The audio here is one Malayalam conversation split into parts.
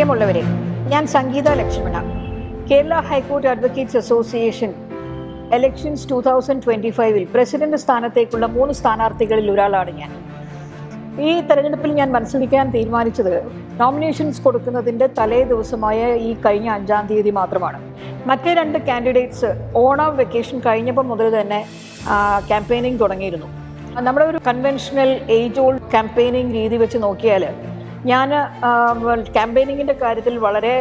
പ്രിയമുള്ളവരെ, ഞാൻ Sangeetha Lakshmana. Kerala high court advocates association elections 2025 president സ്ഥാനത്തേക്കുള്ള 3 സ്ഥാനാർത്ഥികളിൽ ഒരാളാണ് ഞാൻ. ഈ തെരഞ്ഞെടുപ്പിൽ ഞാൻ മത്സരിക്കാൻ തീരുമാനിച്ചത് നോമിനേഷൻസ് കൊടുക്കുന്നതിൻ്റെ തലേ ദിവസമായ ഈ കഴിഞ്ഞ 5-ാം തീയതി മാത്രമാണ്. മറ്റേ 2 കാൻഡിഡേറ്റ്സ് ഓണം വെക്കേഷൻ കഴിഞ്ഞപ്പോൾ മുതൽ തന്നെ ക്യാമ്പയിനിങ് തുടങ്ങിയിരുന്നു. നമ്മുടെ ഒരു കൺവെൻഷണൽ ഏജ് ഓൾഡ് ക്യാമ്പയിനിങ് രീതി വെച്ച് നോക്കിയാൽ ഞാൻ ക്യാമ്പയിനിങ്ങിൻ്റെ കാര്യത്തിൽ വളരെ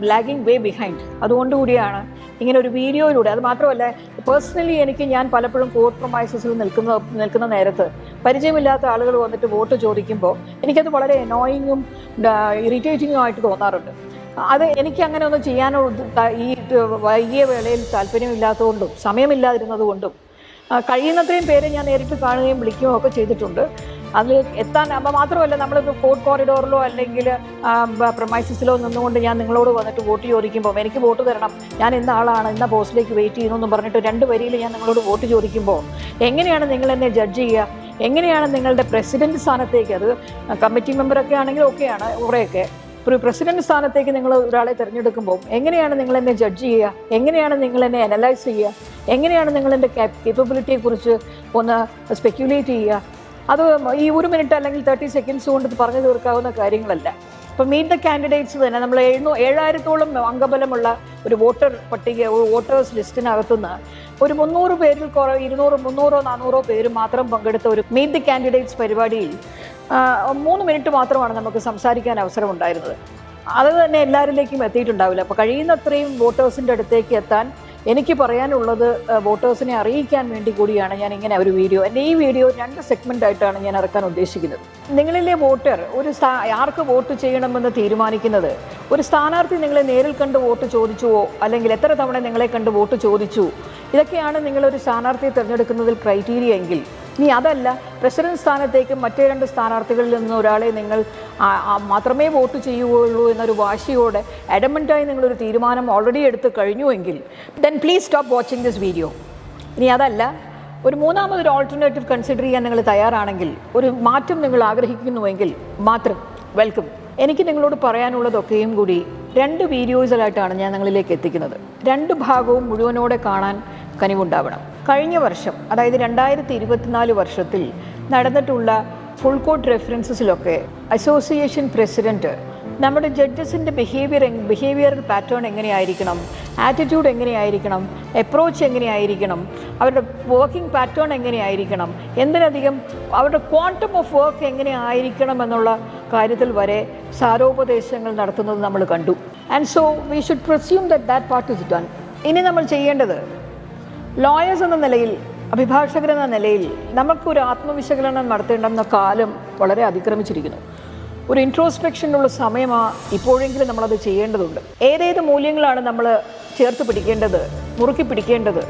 ലാഗിങ് വേ ബിഹൈൻഡ്. അതുകൊണ്ടുകൂടിയാണ് ഇങ്ങനെ ഒരു വീഡിയോയിലൂടെ, അത് മാത്രമല്ല പേഴ്സണലി ഞാൻ പലപ്പോഴും കോംപ്രമൈസസിൽ നിൽക്കുന്ന നേരത്ത് പരിചയമില്ലാത്ത ആളുകൾ വന്നിട്ട് വോട്ട് ചോദിക്കുമ്പോൾ എനിക്കത് വളരെ അനോയിങ്ങും ഇറിറ്റേറ്റിങ്ങും ആയിട്ട് തോന്നാറുണ്ട്. അത് എനിക്ക് അങ്ങനെ ഒന്നും ചെയ്യാനോ ഈ വൈകിയ വേളയിൽ താല്പര്യമില്ലാത്തതുകൊണ്ടും സമയമില്ലാതിരുന്നതുകൊണ്ടും കഴിയുന്നത്രയും പേരെ ഞാൻ നേരിട്ട് കാണുകയും വിളിക്കുകയും ഒക്കെ ചെയ്തിട്ടുണ്ട്. അതിൽ എത്താൻ മാത്രമല്ല, നമ്മളിപ്പോൾ കോർട്ട് കോറിഡോറിലോ അല്ലെങ്കിൽ പ്രമൈസസിലോ നിന്നുകൊണ്ട് ഞാൻ നിങ്ങളോട് വന്നിട്ട് വോട്ട് ചോദിക്കുമ്പോൾ എനിക്ക് വോട്ട് തരണം, ഞാൻ ഇന്ന ആളാണ്, ഇന്ന പോസ്റ്റിലേക്ക് വെയിറ്റ് ചെയ്യുന്നു പറഞ്ഞിട്ട് 2 വരിയിൽ ഞാൻ നിങ്ങളോട് വോട്ട് ചോദിക്കുമ്പോൾ എങ്ങനെയാണ് നിങ്ങൾ എന്നെ ജഡ്ജ് ചെയ്യുക? എങ്ങനെയാണ് നിങ്ങളുടെ പ്രസിഡന്റ് സ്ഥാനത്തേക്ക്, അത് കമ്മിറ്റി മെമ്പറൊക്കെ ആണെങ്കിൽ ഓക്കെയാണ്, കുറേയൊക്കെ ഒരു പ്രസിഡന്റ് സ്ഥാനത്തേക്ക് നിങ്ങൾ ഒരാളെ തിരഞ്ഞെടുക്കുമ്പോൾ എങ്ങനെയാണ് നിങ്ങൾ എന്നെ ജഡ്ജ് ചെയ്യുക? എങ്ങനെയാണ് നിങ്ങൾ എന്നെ അനലൈസ് ചെയ്യുക? എങ്ങനെയാണ് നിങ്ങൾ എൻ്റെ കേപ്പബിലിറ്റിയെക്കുറിച്ച് ഒന്ന് സ്പെക്യുലേറ്റ് ചെയ്യുക? അത് ഈ 1 മിനിറ്റ് അല്ലെങ്കിൽ 30 സെക്കൻഡ്സ് കൊണ്ട് പറഞ്ഞു തീർക്കാവുന്ന കാര്യങ്ങളല്ല. ഇപ്പോൾ മീറ്റ് ദ കാൻഡിഡേറ്റ്സ് തന്നെ നമ്മൾ 7000-ഓളം അംഗബലമുള്ള ഒരു വോട്ടേഴ്സ് ലിസ്റ്റിനകത്തുനിന്ന് ഒരു 300 പേരിൽ 200, 300, 400 പേര് മാത്രം പങ്കെടുത്ത ഒരു മീറ്റ് ദി കാൻഡിഡേറ്റ്സ് പരിപാടിയിൽ 3 മിനിറ്റ് മാത്രമാണ് നമുക്ക് സംസാരിക്കാൻ അവസരം ഉണ്ടായിരുന്നത്. അത് തന്നെ എല്ലാവരിലേക്കും എത്തിയിട്ടുണ്ടാവില്ല. അപ്പോൾ കഴിയുന്നത്രയും വോട്ടേഴ്സിൻ്റെ അടുത്തേക്ക് എത്താൻ എനിക്ക് പറയാനുള്ളത് വോട്ടേഴ്സിനെ അറിയിക്കാൻ വേണ്ടി കൂടിയാണ് ഞാൻ ഇങ്ങനെ ഒരു വീഡിയോ, ഈ വീഡിയോ 2 സെഗ്മെൻ്റായിട്ടാണ് ഞാൻ ഇറക്കാൻ ഉദ്ദേശിക്കുന്നത്. നിങ്ങളിലെ വോട്ടർ ആർക്ക് വോട്ട് ചെയ്യണമെന്ന് തീരുമാനിക്കുന്നത് ഒരു സ്ഥാനാർത്ഥി നിങ്ങളെ നേരിൽ കണ്ട് വോട്ട് ചോദിച്ചുവോ, അല്ലെങ്കിൽ എത്ര തവണ നിങ്ങളെ കണ്ട് വോട്ട് ചോദിച്ചു, ഇതൊക്കെയാണ് നിങ്ങളൊരു സ്ഥാനാർത്ഥിയെ തിരഞ്ഞെടുക്കുന്നതിൽ ക്രൈറ്റീരിയ എങ്കിൽ, ഇനി അതല്ല പ്രസിഡന്റ് സ്ഥാനത്തേക്ക് മറ്റേ 2 സ്ഥാനാർത്ഥികളിൽ നിന്ന് ഒരാളെ നിങ്ങൾ മാത്രമേ വോട്ട് ചെയ്യുകയുള്ളൂ എന്നൊരു വാശിയോടെ അഡമൻ്റായി നിങ്ങളൊരു തീരുമാനം ഓൾറെഡി എടുത്ത് കഴിഞ്ഞുവെങ്കിൽ then please stop watching this video. ഇനി അതല്ല, ഒരു 3ാമതൊരു ഓൾട്ടർനേറ്റീവ് കൺസിഡർ ചെയ്യാൻ നിങ്ങൾ തയ്യാറാണെങ്കിൽ, ഒരു മാറ്റം നിങ്ങൾ ആഗ്രഹിക്കുന്നുവെങ്കിൽ മാത്രം വെൽക്കം. എനിക്ക് നിങ്ങളോട് പറയാനുള്ളതൊക്കെയും കൂടി 2 വീഡിയോസിലായിട്ടാണ് ഞാൻ നിങ്ങളിലേക്ക് എത്തിക്കുന്നത്. 2 ഭാഗവും മുഴുവനോടെ കാണാൻ കനിവുണ്ടാവണം. കഴിഞ്ഞ വർഷം, അതായത് 2024 വർഷത്തിൽ നടന്നിട്ടുള്ള ഫുൾ കോർട്ട് റെഫറൻസസിലൊക്കെ അസോസിയേഷൻ പ്രസിഡൻറ്റ് നമ്മുടെ ജഡ്ജസിൻ്റെ ബിഹേവിയറൽ പാറ്റേൺ എങ്ങനെയായിരിക്കണം, ആറ്റിറ്റ്യൂഡ് എങ്ങനെയായിരിക്കണം, അപ്രോച്ച് എങ്ങനെയായിരിക്കണം, അവരുടെ വർക്കിംഗ് പാറ്റേൺ എങ്ങനെയായിരിക്കണം, എന്തിനധികം അവരുടെ ക്വാണ്ടം ഓഫ് വർക്ക് എങ്ങനെ ആയിരിക്കണം എന്നുള്ള കാര്യത്തിൽ വരെ സാരോപദേശങ്ങൾ നടത്തുന്നത് നമ്മൾ കണ്ടു. And so we should presume that part is done. ഇനി നമ്മൾ ചെയ്യേണ്ടത്, ലോയേഴ്സ് എന്ന നിലയിൽ, അഭിഭാഷകരെന്ന നിലയിൽ നമുക്കൊരു ആത്മവിശകലനം നടത്തേണ്ടെന്ന കാലം വളരെ അതിക്രമിച്ചിരിക്കുന്നു. ഒരു ഇൻട്രോസ്പെക്ഷനുള്ള സമയമാണ് ഇപ്പോഴെങ്കിലും നമ്മളത് ചെയ്യേണ്ടതുണ്ട്. ഏതേത് മൂല്യങ്ങളാണ് നമ്മൾ ചേർത്ത് പിടിക്കേണ്ടത്, മുറുക്കി പിടിക്കേണ്ടത്,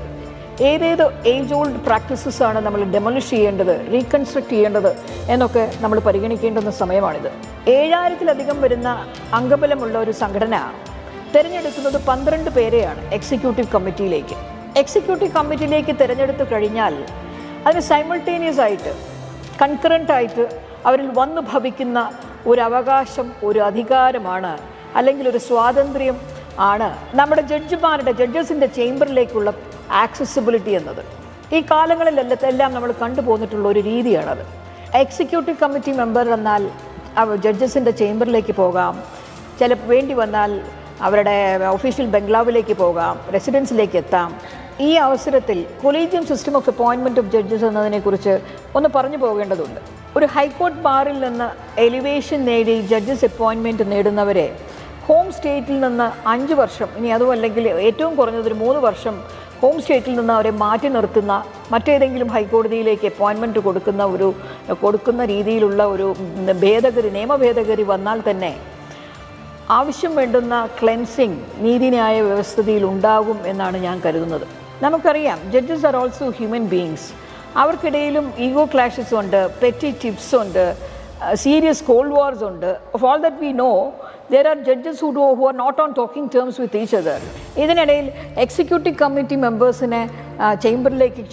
ഏതേത് ഏജ് ഓൾഡ് പ്രാക്ടീസസ് ആണ് നമ്മൾ ഡെമോളിഷ് ചെയ്യേണ്ടത്, റീകൺസ്ട്രക്ട് ചെയ്യേണ്ടത് എന്നൊക്കെ നമ്മൾ പരിഗണിക്കേണ്ടുന്ന സമയമാണിത്. 7000-ലധികം വരുന്ന അംഗബലമുള്ള ഒരു സംഘടന തിരഞ്ഞെടുക്കുന്നത് 12 പേരെയാണ് എക്സിക്യൂട്ടീവ് കമ്മിറ്റിയിലേക്ക്. എക്സിക്യൂട്ടീവ് കമ്മിറ്റിയിലേക്ക് തിരഞ്ഞെടുത്തു കഴിഞ്ഞാൽ അതിന് സൈമൾട്ടേനിയസ് ആയിട്ട്, കൺകറൻ്റായിട്ട് അവരിൽ വന്നു ഭവിക്കുന്ന ഒരു അവകാശം, ഒരു അധികാരമാണ്, അല്ലെങ്കിൽ ഒരു സ്വാതന്ത്ര്യം ആണ് നമ്മുടെ ജഡ്ജസിൻ്റെ ചേംബറിലേക്കുള്ള ആക്സസിബിലിറ്റി എന്നത്. ഈ കാലങ്ങളിലെല്ലാം നമ്മൾ കണ്ടുപോന്നിട്ടുള്ള ഒരു രീതിയാണത്. എക്സിക്യൂട്ടീവ് കമ്മിറ്റി മെമ്പർ എന്നാൽ ജഡ്ജസിൻ്റെ ചേംബറിലേക്ക് പോകാം, വേണ്ടി വന്നാൽ അവരുടെ ഒഫീഷ്യൽ ബംഗ്ലാവിലേക്ക് പോകാം, റെസിഡൻസിലേക്ക് എത്താം. ഈ അവസരത്തിൽ collegium system of appointment of judges എന്നതിനെക്കുറിച്ച് ഒന്ന് പറഞ്ഞു പോകേണ്ടതുണ്ട്. ഒരു ഹൈക്കോർട്ട് ബാറിൽ നിന്ന് എലിവേഷൻ നേടി ജഡ്ജസ് അപ്പോയിൻമെൻറ്റ് നേടുന്നവരെ ഹോം സ്റ്റേറ്റിൽ നിന്ന് 5 വർഷം, ഇനി അതുമല്ലെങ്കിൽ ഏറ്റവും കുറഞ്ഞതൊരു 3 വർഷം ഹോം സ്റ്റേറ്റിൽ നിന്ന് അവരെ മാറ്റി നിർത്തുന്ന, മറ്റേതെങ്കിലും ഹൈക്കോടതിയിലേക്ക് അപ്പോയിൻമെൻറ്റ് കൊടുക്കുന്ന രീതിയിലുള്ള ഒരു നിയമ ഭേദഗതി വന്നാൽ തന്നെ ആവശ്യം വേണ്ടുന്ന ക്ലെൻസിങ് നീതിന്യായ വ്യവസ്ഥയിൽ ഉണ്ടാകും എന്നാണ് ഞാൻ കരുതുന്നത്. നമുക്കറിയാം, judges are also human beings. അവർക്കിടയിലും ഈഗോ ക്ലാഷസ് ഉണ്ട്, പെറ്റി ടിപ്സ് ഉണ്ട്, സീരിയസ് കോൾഡ് വാർസ് ഉണ്ട്. Of all that we know, there are judges who are not on talking terms with each other. ഇതിനിടയിൽ എക്സിക്യൂട്ടീവ് കമ്മിറ്റി മെമ്പേഴ്സിനെ ചേംബറിലേക്ക്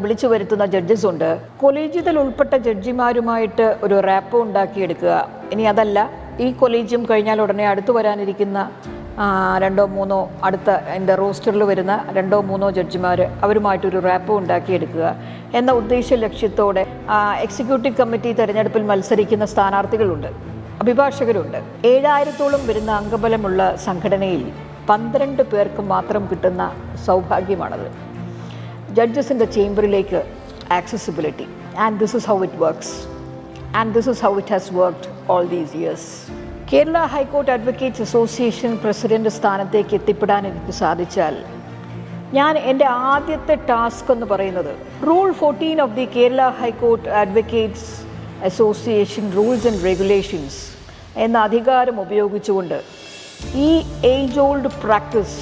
വിളിച്ചു വരുത്തുന്ന ജഡ്ജസ് ഉണ്ട്. കൊളീജിയത്തിൽ ഉൾപ്പെട്ട ജഡ്ജിമാരുമായിട്ട് ഒരു റാപ്പോ ഉണ്ടാക്കിയെടുക്കുക. ഇനി അതല്ല, ഈ കൊളീജിയം കഴിഞ്ഞാൽ ഉടനെ അടുത്ത് വരാനിരിക്കുന്ന 2-3 അടുത്ത എൻ്റെ റോസ്റ്ററിൽ വരുന്ന 2-3 ജഡ്ജിമാർ അവരുമായിട്ടൊരു റാപ്പ് ഉണ്ടാക്കിയെടുക്കുക എന്ന ഉദ്ദേശ ലക്ഷ്യത്തോടെ എക്സിക്യൂട്ടീവ് കമ്മിറ്റി തെരഞ്ഞെടുപ്പിൽ മത്സരിക്കുന്ന സ്ഥാനാർത്ഥികളുണ്ട്, അഭിഭാഷകരുണ്ട്. 7000-ഓളം വരുന്ന അംഗബലമുള്ള സംഘടനയിൽ 12 പേർക്ക് മാത്രം കിട്ടുന്ന സൗഭാഗ്യമാണത്. ജഡ്ജസിൻ്റെ ചേംബറിലേക്ക് accessibility. And this is how it works. And this is how it has worked all these years. Kerala high court advocates association president സ്ഥാനത്തേക്ക് എത്തിപ്പെടാൻ എനിക്ക് സാധിച്ചാൽ ഞാൻ എൻ്റെ ആദ്യത്തെ ടാസ്ക് എന്ന് പറയുന്നത് rule 14 of the Kerala high court advocates association rules and regulations എന്ന അധികാരം ഉപയോഗിച്ചുകൊണ്ട് ഈ age old practice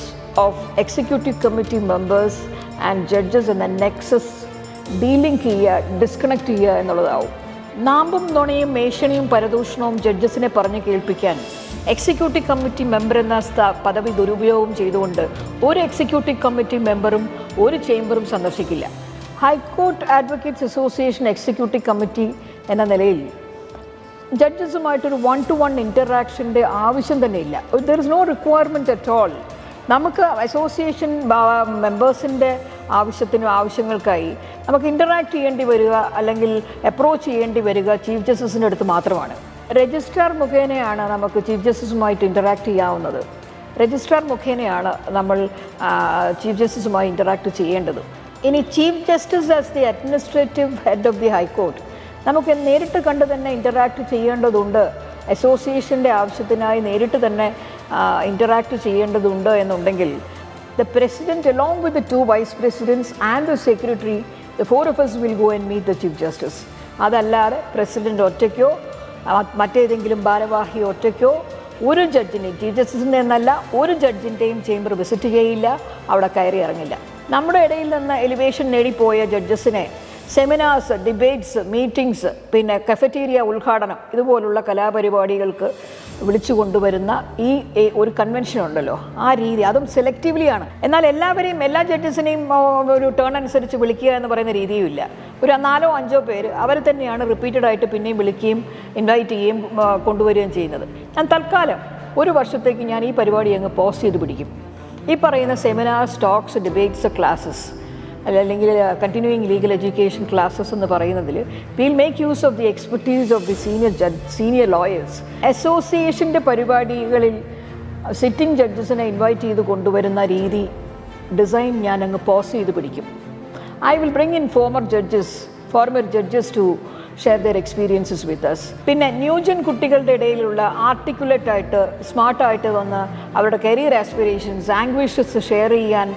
of executive committee members and judges എന്ന നെക്സസ് ഡീലിംഗ് ചെയ്യുക, ഡിസ്കണക്ട് ചെയ്യുക എന്നുള്ളതാവും. നാമ്പും നുണയും മേഷണിയും പരദൂഷണവും ജഡ്ജസിനെ പറഞ്ഞു കേൾപ്പിക്കാൻ എക്സിക്യൂട്ടീവ് കമ്മിറ്റി മെമ്പർ എന്ന പദവി ദുരുപയോഗം ചെയ്തുകൊണ്ട് ഒരു എക്സിക്യൂട്ടീവ് കമ്മിറ്റി മെമ്പറും ഒരു ചേംബറും സന്ദർശിക്കില്ല. High court advocates association executive committee എന്ന നിലയിൽ ജഡ്ജസുമായിട്ടൊരു 1-to-1 ഇൻ്ററാക്ഷൻ്റെ ആവശ്യം തന്നെയില്ല. There is no requirement at all. നമുക്ക് അസോസിയേഷൻ മെമ്പേഴ്സിൻ്റെ ആവശ്യങ്ങൾക്കായി നമുക്ക് ഇൻ്ററാക്ട് ചെയ്യേണ്ടി വരിക അല്ലെങ്കിൽ അപ്രോച്ച് ചെയ്യേണ്ടി വരിക ചീഫ് ജസ്റ്റിസിൻ്റെ അടുത്ത് മാത്രമാണ്. രജിസ്ട്രാർ മുഖേനയാണ് നമുക്ക് ചീഫ് ജസ്റ്റിസുമായിട്ട് ഇൻ്ററാക്ട് ചെയ്യാവുന്നത്. രജിസ്ട്രാർ മുഖേനയാണ് നമ്മൾ ചീഫ് ജസ്റ്റിസുമായി ഇൻ്ററാക്ട് ചെയ്യേണ്ടത്. ഇനി chief justice as the administrative head of the high court നമുക്ക് നേരിട്ട് കണ്ട് തന്നെ ഇൻ്ററാക്ട് ചെയ്യേണ്ടതുണ്ട്. അസോസിയേഷൻ്റെ ആവശ്യത്തിനായി നേരിട്ട് തന്നെ ഇൻ്ററാക്ട് ചെയ്യേണ്ടതുണ്ട് എന്നുണ്ടെങ്കിൽ the president along with the 2 vice presidents and the secretary, the 4 of us will go and meet the chief justice. അതല്ലാതെ പ്രസിഡന്റ് ഒറ്റയ്ക്കോ മറ്റേതെങ്കിലും ഭാരവാഹി ഒറ്റയ്ക്കോ ഒരു ജഡ്ജിനെയും ചീഫ് ജസ്റ്റിസിൻ്റെ എന്നല്ല ഒരു ജഡ്ജിൻ്റെയും ചേംബർ വിസിറ്റ് ചെയ്യില്ല, അവിടെ കയറി ഇറങ്ങില്ല. നമ്മുടെ ഇടയിൽ നിന്ന് എലിവേഷൻ നേടിപ്പോയ ജഡ്ജസിനെ സെമിനാർസ്, ഡിബേറ്റ്സ്, മീറ്റിംഗ്സ്, പിന്നെ കഫറ്റീരിയ ഉദ്ഘാടനം ഇതുപോലുള്ള കലാപരിപാടികൾക്ക് വിളിച്ചു കൊണ്ടുവരുന്ന ഈ ഒരു കൺവെൻഷൻ ഉണ്ടല്ലോ, ആ രീതി അതും സെലക്റ്റീവ്ലിയാണ്. എന്നാൽ എല്ലാവരെയും എല്ലാ ജഡ്ജസിനെയും ഒരു ടേൺ അനുസരിച്ച് വിളിക്കുക എന്ന് പറയുന്ന രീതിയും ഇല്ല. ഒരു 4-5 പേര് അവർ തന്നെയാണ് റിപ്പീറ്റഡ് ആയിട്ട് പിന്നെയും വിളിക്കുകയും ഇൻവൈറ്റ് ചെയ്യുകയും കൊണ്ടുവരികയും ചെയ്യുന്നത്. ഞാൻ തൽക്കാലം ഒരു വർഷത്തേക്ക് ഞാൻ ഈ പരിപാടി അങ്ങ് പോസ്റ്റ് ചെയ്ത് പിടിക്കും. ഈ പറയുന്ന സെമിനാർസ്, ടോക്സ്, ഡിബേറ്റ്സ്, ക്ലാസ്സസ് അല്ലെങ്കിൽ കണ്ടിന്യൂയിങ് ലീഗൽ എഡ്യൂക്കേഷൻ ക്ലാസ്സസ് എന്ന് പറയുന്നതിൽ will make use of the expertise of the senior lawyers. അസോസിയേഷൻ്റെ പരിപാടികളിൽ സിറ്റിംഗ് ജഡ്ജസിനെ ഇൻവൈറ്റ് ചെയ്ത് കൊണ്ടുവരുന്ന രീതി ഡിസൈൻ ഞാൻ അങ്ങ് പോസ് ചെയ്ത് പിടിക്കും. I will bring in former judges to share their experiences with us. പിന്നെ ന്യൂജൻ കുട്ടികളുടെ ഇടയിലുള്ള ആർട്ടിക്കുലേറ്റ് ആയിട്ട് സ്മാർട്ടായിട്ട് വന്ന് അവരുടെ കരിയർ ആസ്പിറേഷൻസ്, ആംഗ്വിഷസ് ഷെയർ ചെയ്യാൻ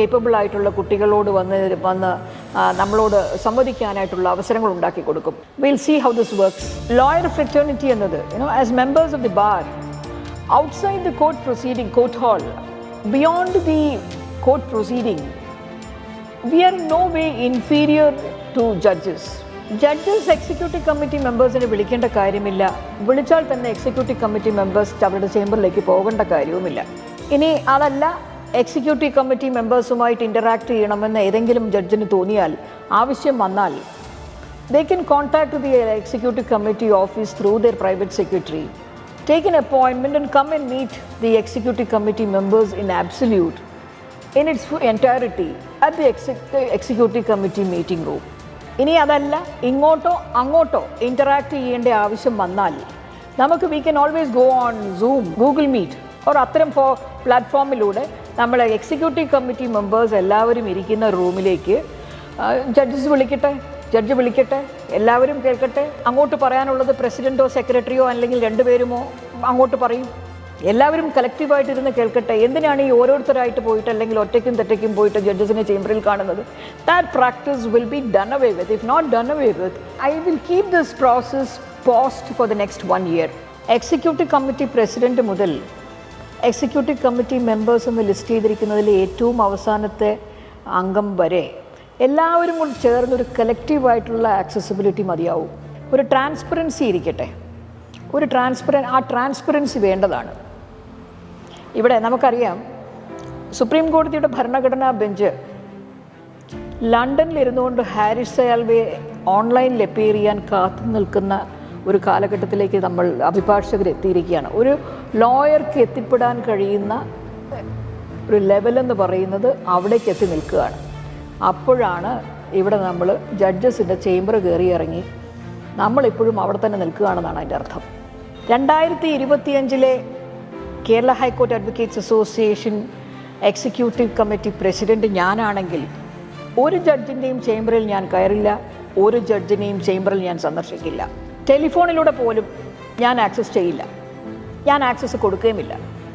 കേപ്പബിൾ ആയിട്ടുള്ള കുട്ടികളോട് വന്ന് നമ്മളോട് സംവദിക്കാനായിട്ടുള്ള അവസരങ്ങൾ ഉണ്ടാക്കി കൊടുക്കും. Will see how this works. Lawyer fraternity എന്നത് as members of the bar outside the court proceeding, court hall, beyond the court proceeding, we are no way inferior to judges. Judges executive committee മെമ്പേഴ്സിനെ വിളിക്കേണ്ട കാര്യമില്ല. വിളിച്ചാൽ തന്നെ എക്സിക്യൂട്ടീവ് കമ്മിറ്റി മെമ്പേഴ്സ് അവരുടെ ചേംബറിലേക്ക് പോകേണ്ട കാര്യവുമില്ല. ഇനി അതല്ല, എക്സിക്യൂട്ടീവ് കമ്മിറ്റി മെമ്പേഴ്സുമായിട്ട് ഇൻ്ററാക്ട് ചെയ്യണമെന്ന് ഏതെങ്കിലും ജഡ്ജിന് തോന്നിയാൽ, ആവശ്യം വന്നാൽ, they can contact the executive committee office through their private secretary, take an appointment and come and meet the executive committee members in absolute, in its entirety at the executive committee meeting room. ഇനി അതല്ല, ഇങ്ങോട്ടോ അങ്ങോട്ടോ ഇൻ്ററാക്ട് ചെയ്യേണ്ട ആവശ്യം വന്നാൽ നമുക്ക് we can always go on Zoom, Google Meet or അത്തരം പ്ലാറ്റ്ഫോമിലൂടെ നമ്മൾ എക്സിക്യൂട്ടീവ് കമ്മിറ്റി മെമ്പേഴ്സ് എല്ലാവരും ഇരിക്കുന്ന റൂമിലേക്ക് ജഡ്ജ് വിളിക്കട്ടെ, എല്ലാവരും കേൾക്കട്ടെ. അങ്ങോട്ട് പറയാനുള്ളത് പ്രസിഡൻറ്റോ സെക്രട്ടറിയോ അല്ലെങ്കിൽ 2 പേരുമോ അങ്ങോട്ട് പറയും. എല്ലാവരും കളക്റ്റീവായിട്ടിരുന്ന് കേൾക്കട്ടെ. എന്തിനാണ് ഈ ഓരോരുത്തരായിട്ട് പോയിട്ട് അല്ലെങ്കിൽ ഒറ്റയ്ക്കും തെറ്റയ്ക്കും പോയിട്ട് ജഡ്ജസിനെ ചേംബറിൽ കാണുന്നത്? That practice will be done away with. If not done away with, I will keep this process post for the next 1 year. Executive committee president മുതൽ എക്സിക്യൂട്ടീവ് കമ്മിറ്റി മെമ്പേഴ്സ് എന്ന് ലിസ്റ്റ് ചെയ്തിരിക്കുന്നതിൽ ഏറ്റവും അവസാനത്തെ അംഗം വരെ എല്ലാവരും കൂടി ചേർന്നൊരു കളക്റ്റീവായിട്ടുള്ള ആക്സസിബിലിറ്റി മതിയാവും. ഒരു ട്രാൻസ്പെറൻസി ഇരിക്കട്ടെ. ആ ട്രാൻസ്പെറൻസി വേണ്ടതാണ്. ഇവിടെ നമുക്കറിയാം, സുപ്രീം കോടതിയുടെ ഭരണഘടനാ ബെഞ്ച് ലണ്ടനിൽ ഇരുന്നുകൊണ്ട് ഹാരിസ് സാൽവെ ഓൺലൈനിൽ അപ്പിയർ ചെയ്യാൻ കാത്തു നിൽക്കുന്ന ഒരു കാലഘട്ടത്തിലേക്ക് നമ്മൾ അഭിഭാഷകർ എത്തിയിരിക്കുകയാണ്. ഒരു ലോയർക്ക് എത്തിപ്പെടാൻ കഴിയുന്ന ഒരു ലെവലെന്ന് പറയുന്നത് അവിടേക്ക് എത്തി നിൽക്കുകയാണ്. അപ്പോഴാണ് ഇവിടെ നമ്മൾ ജഡ്ജസിൻ്റെ ചേംബർ കയറി ഇറങ്ങി നമ്മളിപ്പോഴും അവിടെ തന്നെ നിൽക്കുകയാണെന്നാണ് അതിൻ്റെ അർത്ഥം. 2025 Kerala high court advocates association executive committee president ഞാനാണെങ്കിൽ ഒരു ജഡ്ജിൻ്റെയും ചേംബറിൽ ഞാൻ കയറില്ല, ഒരു ജഡ്ജിനെയും ചേംബറിൽ ഞാൻ സന്ദർശിക്കില്ല. ടെലിഫോണിലൂടെ പോലും ഞാൻ ആക്സസ് ചെയ്യില്ല, ഞാൻ ആക്സസ് കൊടുക്കുകയുമില്ല.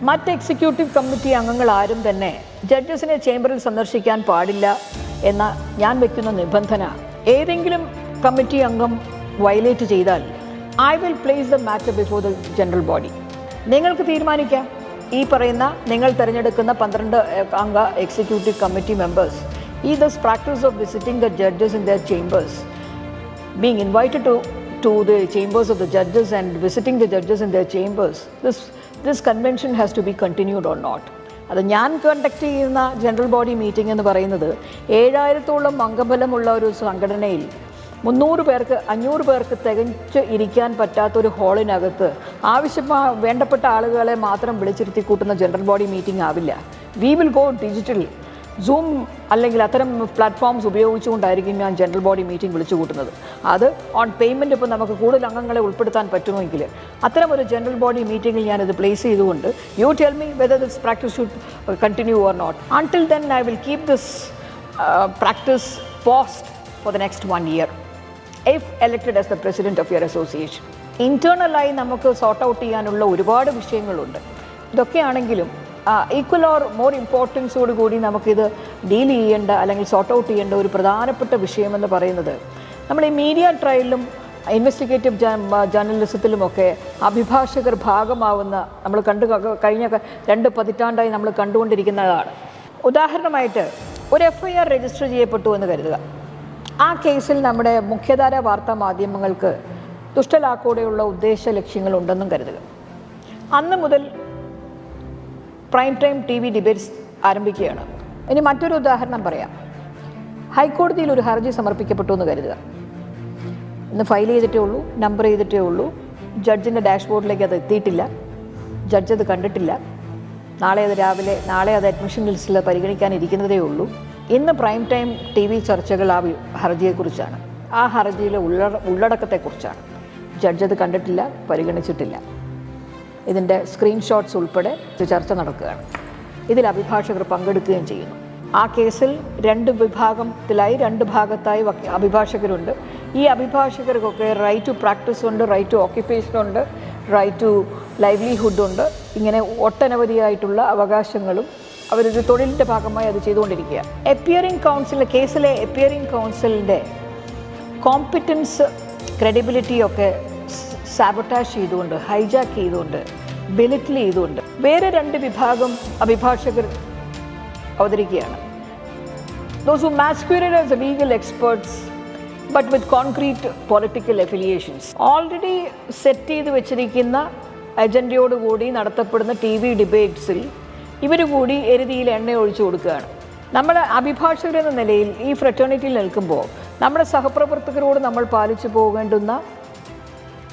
മറ്റ് എക്സിക്യൂട്ടീവ് കമ്മിറ്റി അംഗങ്ങൾ ആരും തന്നെ ജഡ്ജസിനെ ചേംബറിൽ സന്ദർശിക്കാൻ പാടില്ല എന്ന ഞാൻ വയ്ക്കുന്ന നിബന്ധന ഏതെങ്കിലും കമ്മിറ്റി അംഗം വയലേറ്റ് ചെയ്താൽ I will place the matter before the general body. നിങ്ങൾക്ക് തീരുമാനിക്കാം, ഈ പറയുന്ന നിങ്ങൾ തിരഞ്ഞെടുക്കുന്ന 12 അംഗ എക്സിക്യൂട്ടീവ് കമ്മിറ്റി മെമ്പേഴ്സ് ഈ this practice of visiting the judges in there chambers, being invited to the chambers of the judges and visiting the judges in their chambers, this convention has to be continued or not. അത് ഞാൻ കണ്ടക്ട് ചെയ്യുന്ന ജനറൽ ബോഡി മീറ്റിംഗ് എന്ന് പറയുന്നത് 7000-ഓളം അംഗബലമുള്ള ഒരു സംഘടനയിൽ 300 പേർക്ക് 500 പേർക്ക് തികച്ച് ഇരിക്കാൻ പറ്റാത്തൊരു ഹാളിനകത്ത് വേണ്ടപ്പെട്ട ആളുകളെ മാത്രം വിളിച്ചിരുത്തി കൂട്ടുന്ന ജനറൽ ബോഡി മീറ്റിംഗ് ആവില്ല. We will go digital, zoom അല്ലെങ്കിൽ അത്തരം പ്ലാറ്റ്ഫോംസ് ഉപയോഗിച്ചുകൊണ്ടായിരിക്കും ഞാൻ ജനറൽ ബോഡി മീറ്റിംഗ് വിളിച്ചു കൂട്ടുന്നത്. അത് ഓൺ പേയ്മെൻറ്റ് ഇപ്പോൾ നമുക്ക് കൂടുതൽ അംഗങ്ങളെ ഉൾപ്പെടുത്താൻ പറ്റുമെങ്കിൽ അത്തരം ഒരു ജനറൽ ബോഡി മീറ്റിംഗിൽ ഞാനിത് പ്ലേസ് ചെയ്തുകൊണ്ട് you tell me whether this practice should continue or not. Until then I will keep this practice post for the next 1 year if elected as the president of your association. ഇൻറ്റേർണലായി നമുക്ക് സോർട്ട് ഔട്ട് ചെയ്യാനുള്ള ഒരുപാട് വിഷയങ്ങളുണ്ട്. ഇതൊക്കെയാണെങ്കിലും ഈക്വൽ ഓർ മോർ ഇമ്പോർട്ടൻസോട് കൂടി നമുക്കിത് ഡീൽ ചെയ്യേണ്ട അല്ലെങ്കിൽ സോർട്ട് ഔട്ട് ചെയ്യേണ്ട ഒരു പ്രധാനപ്പെട്ട വിഷയമെന്ന് പറയുന്നത് നമ്മൾ ഈ മീഡിയ ട്രയലിലും ഇൻവെസ്റ്റിഗേറ്റീവ് ജേർണലിസത്തിലുമൊക്കെ അഭിഭാഷകർ ഭാഗമാവുന്ന നമ്മൾ കഴിഞ്ഞ 2 പതിറ്റാണ്ടായി നമ്മൾ കണ്ടുകൊണ്ടിരിക്കുന്നതാണ്. ഉദാഹരണമായിട്ട് ഒരു FIR രജിസ്റ്റർ ചെയ്യപ്പെട്ടു എന്ന് കരുതുക. ആ കേസിൽ നമ്മുടെ മുഖ്യധാര വാർത്താ മാധ്യമങ്ങൾക്ക് ദുഷ്ടലാക്കോടെയുള്ള ഉദ്ദേശ ലക്ഷ്യങ്ങളുണ്ടെന്നും കരുതുക. അന്ന് മുതൽ പ്രൈം ടൈം TV ഡിബേറ്റ്സ് ആരംഭിക്കുകയാണ്. ഇനി മറ്റൊരു ഉദാഹരണം പറയാം. ഹൈക്കോടതിയിൽ ഒരു ഹർജി സമർപ്പിക്കപ്പെട്ടു എന്ന് കരുതുക. ഇന്ന് ഫയൽ ചെയ്തിട്ടേ ഉള്ളൂ, നമ്പർ ചെയ്തിട്ടേ ഉള്ളൂ, ജഡ്ജിൻ്റെ ഡാഷ്ബോർഡിലേക്ക് അത് എത്തിയിട്ടില്ല, ജഡ്ജ് അത് കണ്ടിട്ടില്ല, നാളെ അത് അഡ്മിഷൻ ലിസ്റ്റിൽ പരിഗണിക്കാനിരിക്കുന്നതേ ഉള്ളൂ. ഇന്ന് പ്രൈം ടൈം TV ചർച്ചകൾ ആ ഹർജിയെക്കുറിച്ചാണ്, ആ ഹർജിയിലെ ഉള്ളടക്കത്തെക്കുറിച്ചാണ്. ജഡ്ജ് അത് കണ്ടിട്ടില്ല, പരിഗണിച്ചിട്ടില്ല. ഇതിൻ്റെ സ്ക്രീൻഷോട്ട്സ് ഉൾപ്പെടെ ചർച്ച നടക്കുകയാണ്. ഇതിൽ അഭിഭാഷകർ പങ്കെടുക്കുകയും ചെയ്യുന്നു. ആ കേസിൽ 2 വിഭാഗത്തിലായി 2 ഭാഗത്തായി അഭിഭാഷകരുണ്ട്. ഈ അഭിഭാഷകർക്കൊക്കെ റൈറ്റ് ടു പ്രാക്ടീസ് ഉണ്ട്, റൈറ്റ് ടു ഓക്യുപ്പേഷൻ ഉണ്ട്, റൈറ്റ് ടു ലൈവ്ലിഹുഡ് ഉണ്ട്. ഇങ്ങനെ ഒട്ടനവധിയായിട്ടുള്ള അവകാശങ്ങളും അവരൊരു തൊഴിലിൻ്റെ ഭാഗമായി അത് ചെയ്തുകൊണ്ടിരിക്കുക. അപ്പിയറിംഗ് കൗൺസിൽ കേസിലെ അപ്പിയറിംഗ് കൗൺസിലിൻ്റെ കോമ്പിറ്റൻസ് ക്രെഡിബിലിറ്റിയൊക്കെ സാബോട്ടാജ് ചെയ്തുകൊണ്ട്, ഹൈജാക്ക് ചെയ്തുകൊണ്ട്, ബെലിറ്റിൽ ചെയ്തുകൊണ്ട് വേറെ 2 വിഭാഗം അഭിഭാഷകർ അവതരിക്കുകയാണ്. Those who masquerade as legal experts but with concrete political affiliations. Already set ചെയ്ത് വെച്ചിരിക്കുന്ന അജണ്ടയോടുകൂടി നടത്തപ്പെടുന്ന TV ഡിബേറ്റ്സിൽ ഇവർ കൂടി എരുതിയിൽ എണ്ണ ഒഴിച്ചു കൊടുക്കുകയാണ്. നമ്മുടെ അഭിഭാഷകരെന്ന നിലയിൽ ഈ ഫ്രറ്റേണിറ്റിയിൽ നിൽക്കുമ്പോൾ നമ്മുടെ സഹപ്രവർത്തകരോട് നമ്മൾ പാലിച്ചു പോകേണ്ടുന്ന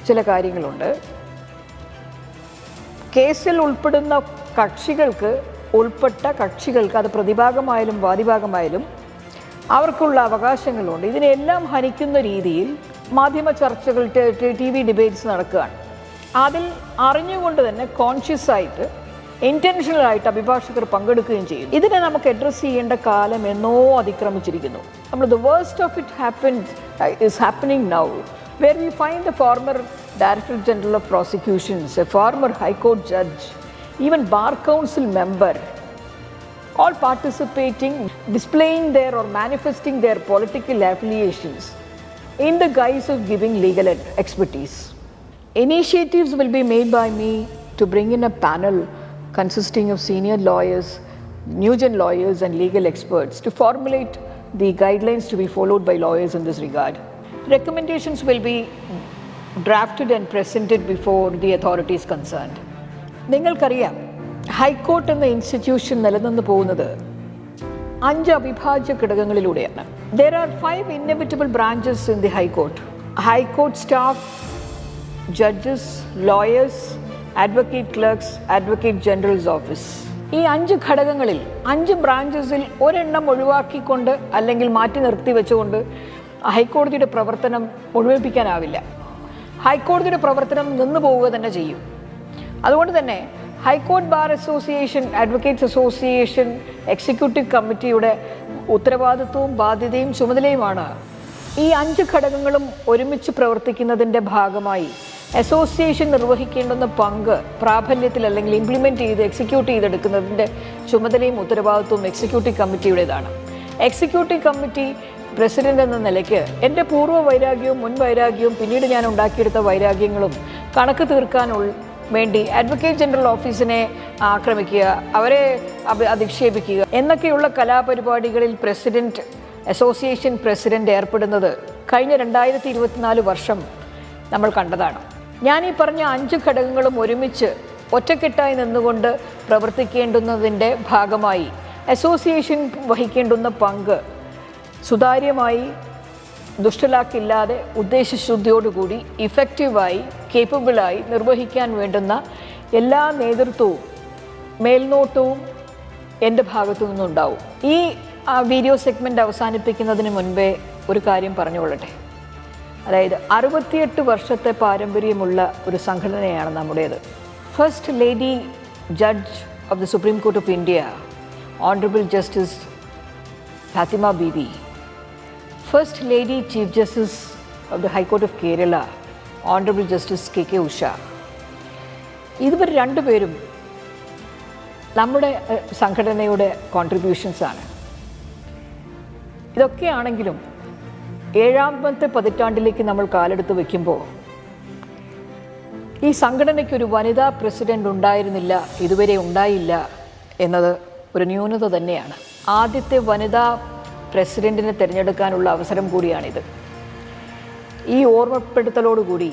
ചില കാര്യങ്ങളുണ്ട്. കേസിൽ ഉൾപ്പെട്ട കക്ഷികൾക്ക് അത് പ്രതിഭാഗമായാലും വാദിഭാഗമായാലും അവർക്കുള്ള അവകാശങ്ങളുണ്ട്. ഇതിനെല്ലാം ഹനിക്കുന്ന രീതിയിൽ മാധ്യമ ചർച്ചകൾ, TV ഡിബേറ്റ്സ് നടക്കുകയാണ്. അതിൽ അറിഞ്ഞുകൊണ്ട് തന്നെ കോൺഷ്യസ് ആയിട്ട്, ഇൻറ്റൻഷണലായിട്ട് അഭിഭാഷകർ പങ്കെടുക്കുകയും ചെയ്യും. ഇതിനെ നമുക്ക് അഡ്രസ്സ് ചെയ്യേണ്ട കാലം എന്നോ അതിക്രമിച്ചിരിക്കുന്നു. The worst of it is happening now, where we find the former Director General of Prosecutions, a former High Court judge, even Bar Council member, all participating, displaying their or manifesting their political affiliations in the guise of giving legal expertise. Initiatives will be made by me to bring in a panel consisting of senior lawyers, new-gen lawyers and legal experts to formulate the guidelines to be followed by lawyers in this regard. Recommendations will be drafted and presented before the authorities concerned. നിങ്ങൾക്കറിയാം, ഹൈക്കോർട്ട് എന്ന ഇൻസ്റ്റിറ്റ്യൂഷൻ നിലനിന്ന് പോകുന്നത് 5 അവിഭാജ്യ ഘടകങ്ങളിലൂടെയാണ്. There are 5 inevitable branches in the High Court. High Court staff judges, lawyers, advocate clerks, advocate generals office. ഈ 5 ഘടകങ്ങളിൽ 5 ബ്രാഞ്ചസിൽ ഒരെണ്ണം ഒഴിവാക്കിക്കൊണ്ട് അല്ലെങ്കിൽ മാറ്റി നിർത്തി വെച്ചുകൊണ്ട് ഹൈക്കോടതിയുടെ പ്രവർത്തനം മുഴുമിപ്പിക്കാനാവില്ല. ഹൈക്കോടതിയുടെ പ്രവർത്തനം നിന്നു പോവുക തന്നെ ചെയ്യും. അതുകൊണ്ട് തന്നെ high court bar association, advocates association executive കമ്മിറ്റിയുടെ ഉത്തരവാദിത്വവും ബാധ്യതയും ചുമതലയുമാണ് ഈ 5 ഘടകങ്ങളും ഒരുമിച്ച് പ്രവർത്തിക്കുന്നതിൻ്റെ ഭാഗമായി അസോസിയേഷൻ നിർവഹിക്കേണ്ടുന്ന പങ്ക് പ്രാബല്യത്തിൽ അല്ലെങ്കിൽ ഇംപ്ലിമെൻറ്റ് ചെയ്ത് എക്സിക്യൂട്ട് ചെയ്തെടുക്കുന്നതിൻ്റെ ചുമതലയും ഉത്തരവാദിത്വവും എക്സിക്യൂട്ടീവ് കമ്മിറ്റിയുടേതാണ്. എക്സിക്യൂട്ടീവ് കമ്മിറ്റി പ്രസിഡന്റ് എന്ന നിലയ്ക്ക് എൻ്റെ പൂർവ്വ വൈരാഗ്യവും മുൻ വൈരാഗ്യവും പിന്നീട് ഞാൻ ഉണ്ടാക്കിയെടുത്ത വൈരാഗ്യങ്ങളും കണക്ക് തീർക്കാൻ വേണ്ടി അഡ്വക്കേറ്റ് ജനറൽ ഓഫീസിനെ ആക്രമിക്കുക, അവരെ അധിക്ഷേപിക്കുക എന്നൊക്കെയുള്ള കലാപരിപാടികളിൽ അസോസിയേഷൻ പ്രസിഡന്റ് ഏർപ്പെടുന്നത് കഴിഞ്ഞ 2024 വർഷം നമ്മൾ കണ്ടതാണ്. ഞാൻ ഈ പറഞ്ഞ 5 ഘടകങ്ങളും ഒരുമിച്ച് ഒറ്റക്കെട്ടായി നിന്നുകൊണ്ട് പ്രവർത്തിക്കേണ്ടുന്നതിൻ്റെ ഭാഗമായി അസോസിയേഷൻ വഹിക്കേണ്ടുന്ന പങ്ക് സുതാര്യമായി, ദുഷ്ടലാക്കില്ലാതെ, ഉദ്ദേശശുദ്ധിയോടുകൂടി ഇഫക്റ്റീവായി, കേപ്പബിളായി നിർവഹിക്കാൻ വേണ്ടുന്ന എല്ലാ നേതൃത്വവും മേൽനോട്ടവും എൻ്റെ ഭാഗത്തു നിന്നുണ്ടാവും. ഈ വീഡിയോ സെഗ്മെൻ്റ് അവസാനിപ്പിക്കുന്നതിന് മുൻപേ ഒരു കാര്യം പറഞ്ഞുകൊള്ളട്ടെ. അതായത് 68 വർഷത്തെ പാരമ്പര്യമുള്ള ഒരു സംഘടനയാണ് നമ്മുടേത്. First lady judge of the supreme court of India, honourable justice Fathima Beevi, first lady chief justice of the high court of Kerala, honourable justice KK Usha, ഇവർ രണ്ടുപേരും നമ്മുടെ സംഘടനയുടെ കോൺട്രിബ്യൂഷൻസാണ്. ഇതൊക്കെയാണെങ്കിലും 7ാമത്തെ പതിറ്റാണ്ടിലേക്ക് നമ്മൾ കാലെടുത്ത് വയ്ക്കുമ്പോൾ ഈ സംഘടനയ്ക്കൊരു വനിതാ പ്രസിഡന്റ് ഉണ്ടായിരുന്നില്ല, ഇതുവരെ ഉണ്ടായില്ല എന്നത് ഒരു ന്യൂനത തന്നെയാണ്. ആദ്യത്തെ വനിതാ പ്രസിഡന്റിനെ തിരഞ്ഞെടുക്കാനുള്ള അവസരം കൂടിയാണിത്. ഈ ഓർമ്മപ്പെടുത്തലോടുകൂടി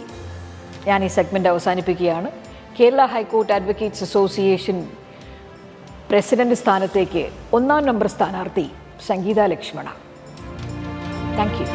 ഞാൻ ഈ സെഗ്മെൻറ്റ് അവസാനിപ്പിക്കുകയാണ്. Kerala high court advocates association president സ്ഥാനത്തേക്ക് 1ാം നമ്പർ സ്ഥാനാർത്ഥി സംഗീത ലക്ഷ്മണ. Thank you.